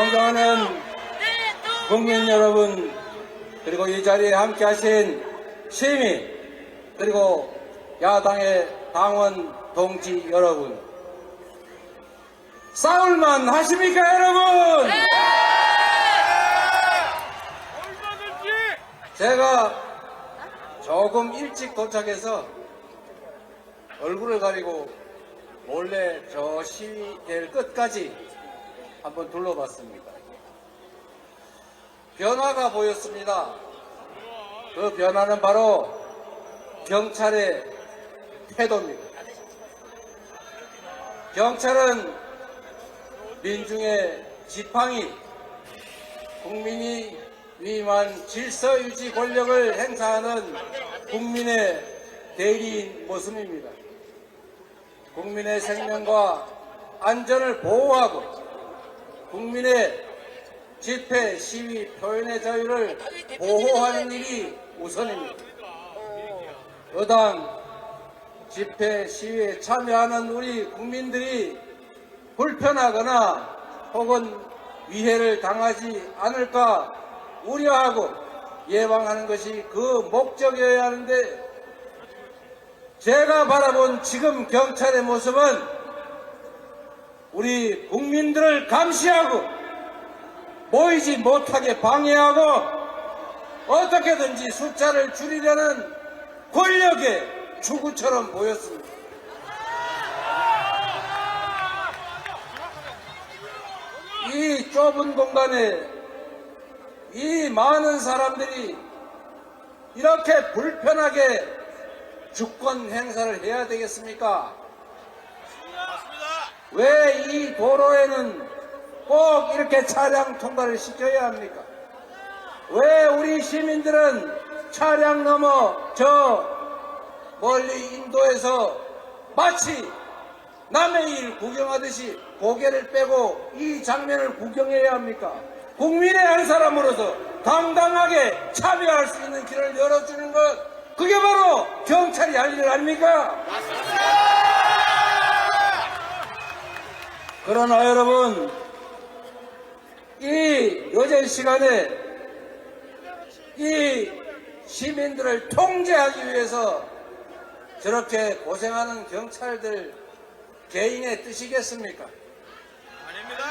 존경하는 국민 여러분, 그리고 이 자리에 함께 하신 시민, 그리고 야당의 당원 동지 여러분, 싸울만 하십니까 여러분? 네! 제가 조금 일찍 도착해서 얼굴을 가리고 몰래 저 시위대를 끝까지 한번 둘러봤습니다. 변화가 보였습니다. 그 변화는 바로 경찰의 태도입니다. 경찰은 민중의 지팡이, 국민이 위임한 질서유지 권력을 행사하는 국민의 대리인 모습입니다. 국민의 생명과 안전을 보호하고 국민의 집회, 시위, 표현의 자유를 보호하는 일이 우선입니다. 여당 집회, 시위에 참여하는 우리 국민들이 불편하거나 혹은 위해를 당하지 않을까 우려하고 예방하는 것이 그 목적이어야 하는데, 제가 바라본 지금 경찰의 모습은 우리 국민들을 감시하고 모이지 못하게 방해하고 어떻게든지 숫자를 줄이려는 권력의 추구처럼 보였습니다. 이 좁은 공간에 이 많은 사람들이 이렇게 불편하게 주권 행사를 해야 되겠습니까? 왜 이 도로에는 꼭 이렇게 차량 통과를 시켜야 합니까? 왜 우리 시민들은 차량 넘어 저 멀리 인도에서 마치 남의 일 구경하듯이 고개를 빼고 이 장면을 구경해야 합니까? 국민의 한 사람으로서 당당하게 참여할 수 있는 길을 열어주는 것, 그게 바로 경찰이 할 일 아닙니까? 그러나 여러분, 이 늦은 시간에 이 시민들을 통제하기 위해서 저렇게 고생하는 경찰들 개인의 뜻이겠습니까? 아닙니다.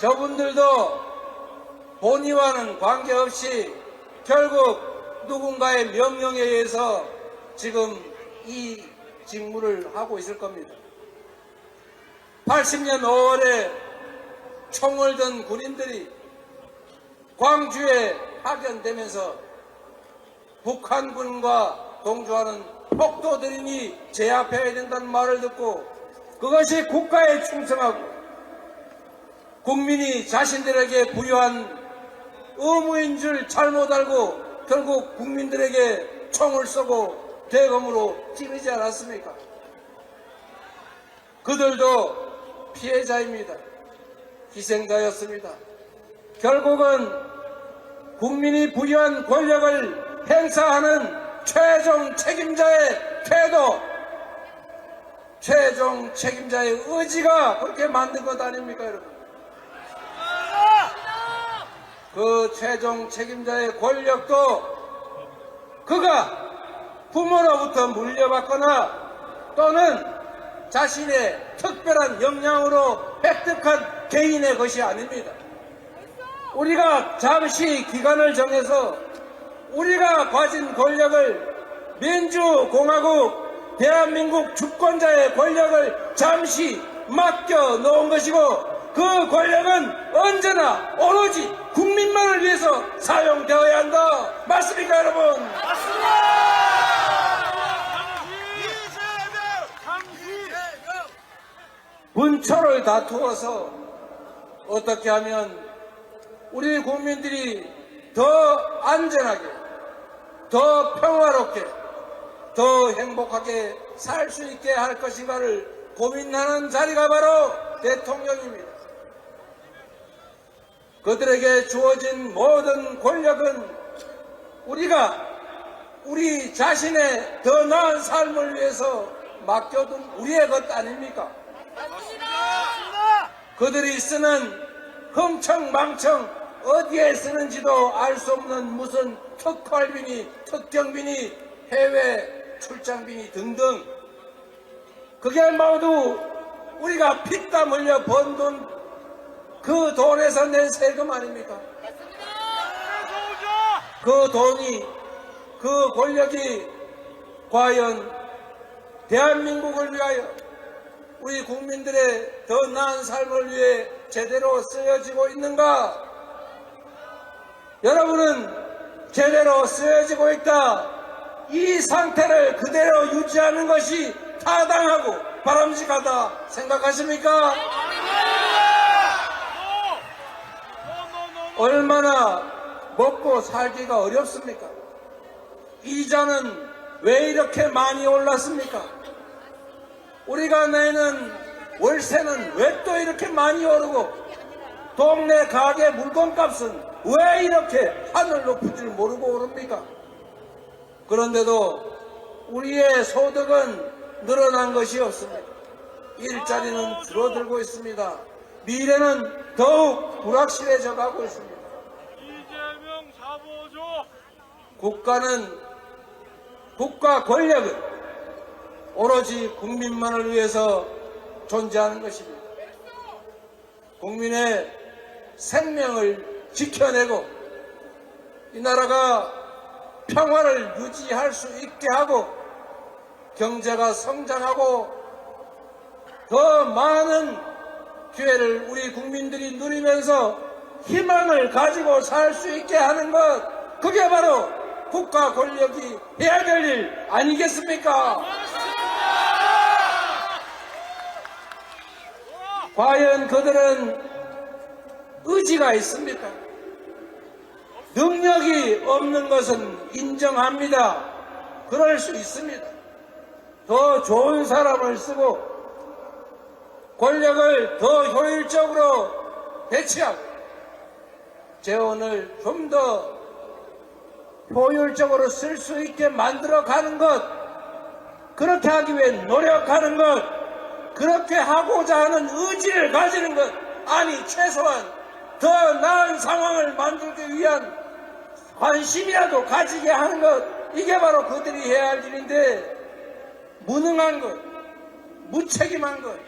저분들도 본의와는 관계없이 결국 누군가의 명령에 의해서 지금 이 직무를 하고 있을 겁니다. 80년 5월에 총을 든 군인들이 광주에 파견되면서 북한군과 동조하는 폭도들이니 제압해야 된다는 말을 듣고 그것이 국가에 충성하고 국민이 자신들에게 부여한 의무인 줄 잘못 알고 결국 국민들에게 총을 쏘고 대검으로 찌르지 않았습니까? 그들도 피해자입니다. 희생자였습니다. 결국은 국민이 부여한 권력을 행사하는 최종 책임자의 태도, 최종 책임자의 의지가 그렇게 만든 것 아닙니까, 여러분? 그 최종 책임자의 권력도 그가 부모로부터 물려받거나 또는 자신의 특별한 역량으로 획득한 개인의 것이 아닙니다. 우리가 잠시 기간을 정해서 우리가 가진 권력을 민주공화국 대한민국 주권자의 권력을 잠시 맡겨 놓은 것이고, 그 권력은 언제나 오로지 국민만을 위해서 사용되어야 한다. 맞습니까, 여러분? 맞습니다. 분초를 다투어서 어떻게 하면 우리 국민들이 더 안전하게, 더 평화롭게, 더 행복하게 살 수 있게 할 것인가를 고민하는 자리가 바로 대통령입니다. 그들에게 주어진 모든 권력은 우리가 우리 자신의 더 나은 삶을 위해서 맡겨둔 우리의 것 아닙니까? 그들이 쓰는 흥청망청 어디에 쓰는지도 알 수 없는 무슨 특활비니 특경비니 해외 출장비니 등등, 그게 모두 우리가 피땀 흘려 번 돈, 그 돈에서 낸 세금 아닙니까? 그 돈이, 그 권력이 과연 대한민국을 위하여, 우리 국민들의 더 나은 삶을 위해 제대로 쓰여지고 있는가? 여러분은 제대로 쓰여지고 있다, 이 상태를 그대로 유지하는 것이 타당하고 바람직하다 생각하십니까? 얼마나 먹고 살기가 어렵습니까? 이자는 왜 이렇게 많이 올랐습니까? 우리가 내는 월세는 왜 또 이렇게 많이 오르고, 동네 가게 물건값은 왜 이렇게 하늘 높을 줄 모르고 오릅니까? 그런데도 우리의 소득은 늘어난 것이 없습니다. 일자리는 줄어들고 있습니다. 미래는 더욱 불확실해져 가고 있습니다. 이재명 사보조. 국가 권력은 오로지 국민만을 위해서 존재하는 것입니다. 국민의 생명을 지켜내고 이 나라가 평화를 유지할 수 있게 하고 경제가 성장하고 더 많은 기회를 우리 국민들이 누리면서 희망을 가지고 살 수 있게 하는 것, 그게 바로 국가 권력이 해야 될 일 아니겠습니까? 과연 그들은 의지가 있습니까? 능력이 없는 것은 인정합니다. 그럴 수 있습니다. 더 좋은 사람을 쓰고 권력을 더 효율적으로 배치하고 재원을 좀 더 효율적으로 쓸 수 있게 만들어가는 것, 그렇게 하기 위해 노력하는 것, 그렇게 하고자 하는 의지를 가지는 것, 아니 최소한 더 나은 상황을 만들기 위한 관심이라도 가지게 하는 것, 이게 바로 그들이 해야 할 일인데, 무능한 것, 무책임한 것,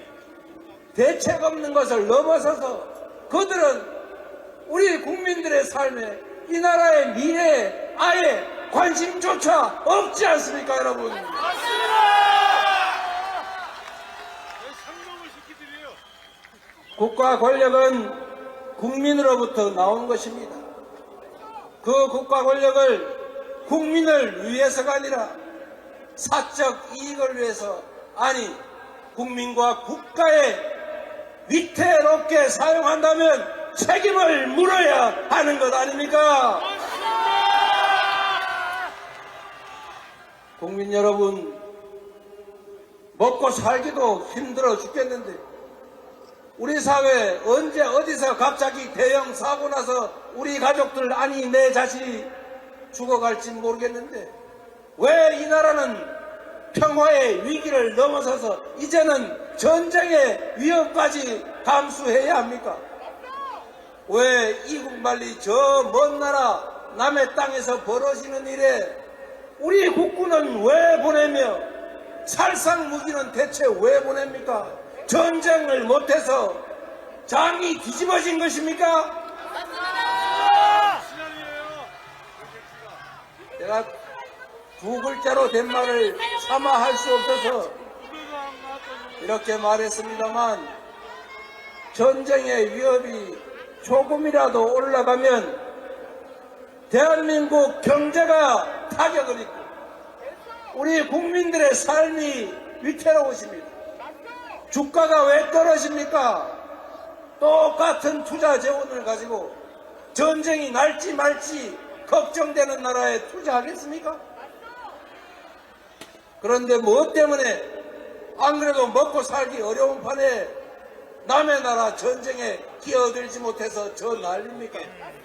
대책 없는 것을 넘어서서 그들은 우리 국민들의 삶에, 이 나라의 미래에 아예 관심조차 없지 않습니까, 여러분? 맞습니다. 왜 상정을 시키드려요? 국가 권력은 국민으로부터 나온 것입니다. 그 국가 권력을 국민을 위해서가 아니라 사적 이익을 위해서, 아니 국민과 국가에 위태롭게 사용한다면 책임을 물어야 하는 것 아닙니까? 국민 여러분, 먹고 살기도 힘들어 죽겠는데 우리 사회 언제 어디서 갑자기 대형 사고 나서 우리 가족들, 아니 내 자식이 죽어갈지 모르겠는데 왜 이 나라는 평화의 위기를 넘어서서 이제는 전쟁의 위협까지 감수해야 합니까? 왜 이국만리 저 먼 나라 남의 땅에서 벌어지는 일에 우리 국군은 왜 보내며 살상 무기는 대체 왜 보냅니까? 전쟁을 못해서 장이 뒤집어진 것입니까? 제가 두 글자로 된 말을 차마 할 수 없어서 이렇게 말했습니다만, 전쟁의 위협이 조금이라도 올라가면 대한민국 경제가 타격을 입고 우리 국민들의 삶이 위태로워집니다. 주가가 왜 떨어집니까? 똑같은 투자 재원을 가지고 전쟁이 날지 말지 걱정되는 나라에 투자하겠습니까? 그런데 무엇 때문에 안 그래도 먹고 살기 어려운 판에 남의 나라 전쟁에 끼어들지 못해서 저 난립니까?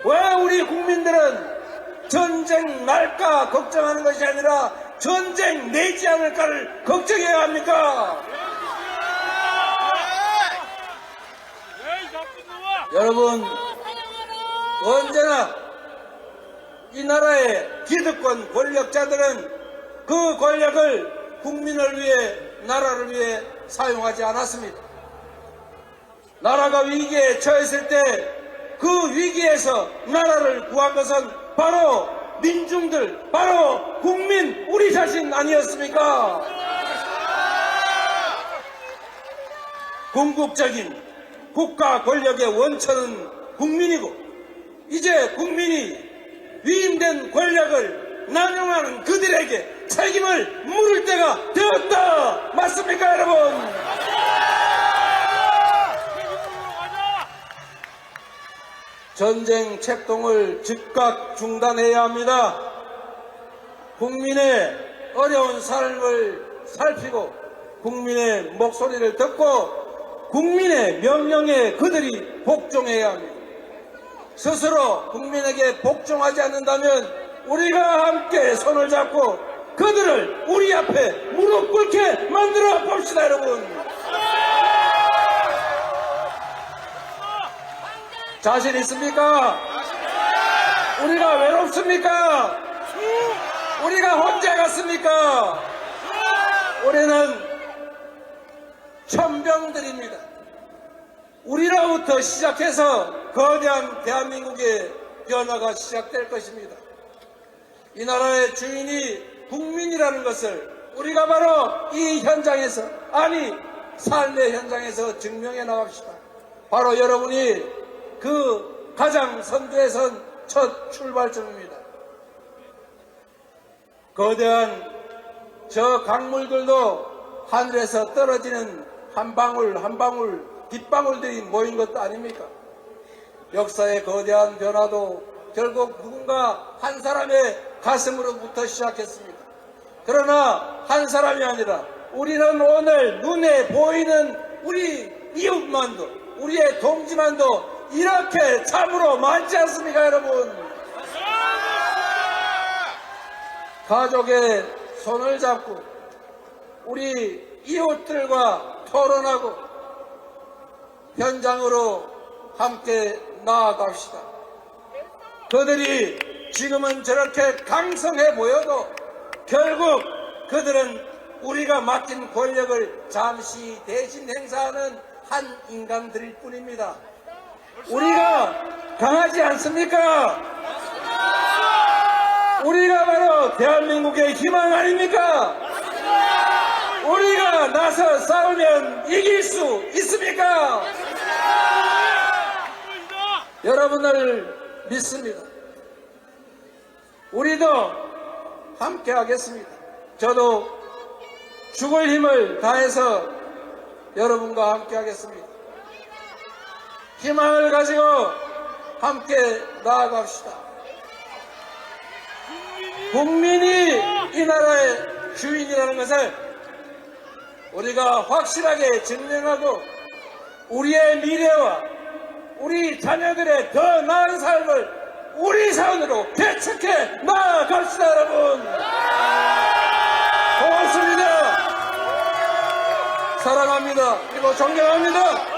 왜 우리 국민들은 전쟁 날까 걱정하는 것이 아니라 전쟁 내지 않을까를 걱정해야 합니까? 잡힌 놈아! 여러분, 언제나 이 나라의 기득권 권력자들은 그 권력을 국민을 위해, 나라를 위해 사용하지 않았습니다. 나라가 위기에 처했을 때 그 위기에서 나라를 구한 것은 바로 민중들, 바로 국민, 우리 자신 아니었습니까? 궁극적인 국가 권력의 원천은 국민이고, 이제 국민이 위임된 권력을 남용하는 그들에게 책임을 물을 때가 되었다! 맞습니까, 여러분? 전쟁 책동을 즉각 중단해야 합니다. 국민의 어려운 삶을 살피고 국민의 목소리를 듣고 국민의 명령에 그들이 복종해야 합니다. 스스로 국민에게 복종하지 않는다면 우리가 함께 손을 잡고 그들을 우리 앞에 무릎 꿇게 만들어 봅시다, 여러분. 자신 있습니까? 우리가 외롭습니까? 우리가 혼자 갔습니까? 우리는 천병들입니다. 우리로부터 시작해서 거대한 대한민국의 변화가 시작될 것입니다. 이 나라의 주인이 국민이라는 것을 우리가 바로 이 현장에서, 아니 삶의 현장에서 증명해 나갑시다. 바로 여러분이 그 가장 선두에 선 첫 출발점입니다. 거대한 저 강물들도 하늘에서 떨어지는 한 방울 한 방울 빗방울들이 모인 것도 아닙니까? 역사의 거대한 변화도 결국 누군가 한 사람의 가슴으로부터 시작했습니다. 그러나 한 사람이 아니라 우리는 오늘 눈에 보이는 우리 이웃만도, 우리의 동지만도 이렇게 참으로 많지 않습니까, 여러분? 가족의 손을 잡고 우리 이웃들과 토론하고 현장으로 함께 나아갑시다. 그들이 지금은 저렇게 강성해 보여도 결국 그들은 우리가 맡긴 권력을 잠시 대신 행사하는 한 인간들일 뿐입니다. 우리가 강하지 않습니까? 우리가 바로 대한민국의 희망 아닙니까? 우리가 나서 싸우면 이길 수 있습니까? 여러분을 믿습니다. 우리도 함께 하겠습니다. 저도 죽을 힘을 다해서 여러분과 함께 하겠습니다. 희망을 가지고 함께 나아갑시다. 국민이 이 나라의 주인이라는 것을 우리가 확실하게 증명하고 우리의 미래와 우리 자녀들의 더 나은 삶을 우리 사원으로 개척해 나아갑시다, 여러분. 고맙습니다. 사랑합니다. 그리고 존경합니다.